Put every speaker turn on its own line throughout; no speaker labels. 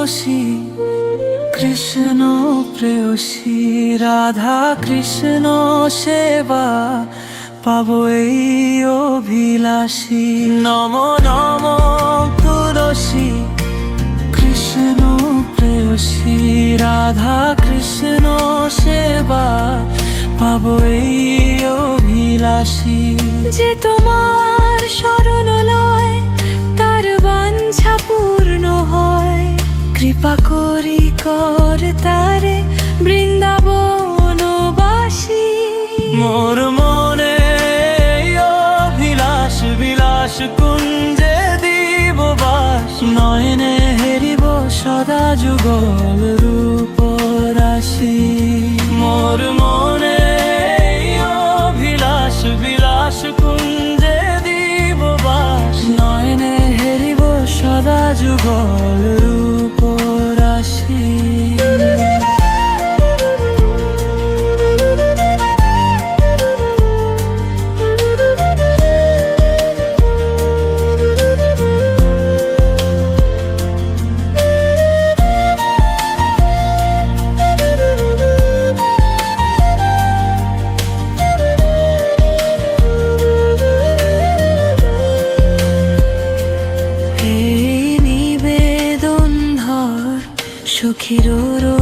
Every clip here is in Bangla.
তুলসী কৃষ্ণ প্রেয়সী রাধা কৃষ্ণ সেবা পাবো এই অভিলাষী। নম নম তুলসী কৃষ্ণ প্রেয়সী রাধা কৃষ্ণ সেবা পাবো এই অভিলাষী।
যে তোমার শরণ লয় তার বাঞ্ছা পূর্ণ হয়, কৃপা করি কর তারে বৃন্দাবনবাসী।
মোর মনে অভিলাষ বিলাস কুঞ্জে দিব বাস, নয়নে হেরিব সদা যুগল রূপ রাশি। মোর মনে অভিলাষ বিলাস কুঞ্জে দিব বাস, নয়নে হেরিব সদা যুগল রূপ রাশি।
সখীর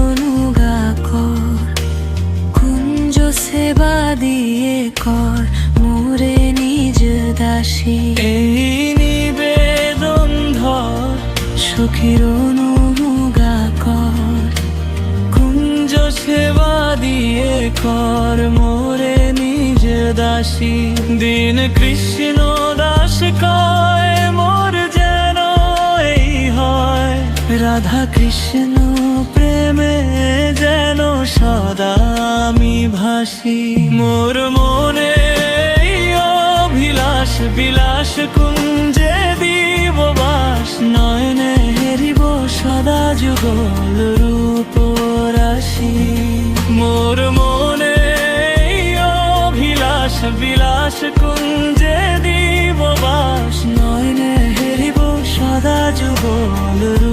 অনুগা কর, কুঞ্জ সেবা দিয়ে কর মোরে নিজ দাসী।
এই নিবেদন ধর
সখীর অনুগা কর,
কুঞ্জ সেবা দিয়ে কর মোরে নিজ দাসী। দিন কৃষ্ণ দাস কয় মোর যেন এই হয়, রাধা কৃষ্ণ প্রেমে যেন সদা আমি ভাসি। মোর মনে অভিলাষ বিলাস কুঞ্জে দিব বাস, নয়নে হেরিব সদা যুগল রূপ রাশি। মোর মনে অভিলাষ বিলাস কুঞ্জে দিব বাস, নয়নে হেরিব সদা যুগল রূপ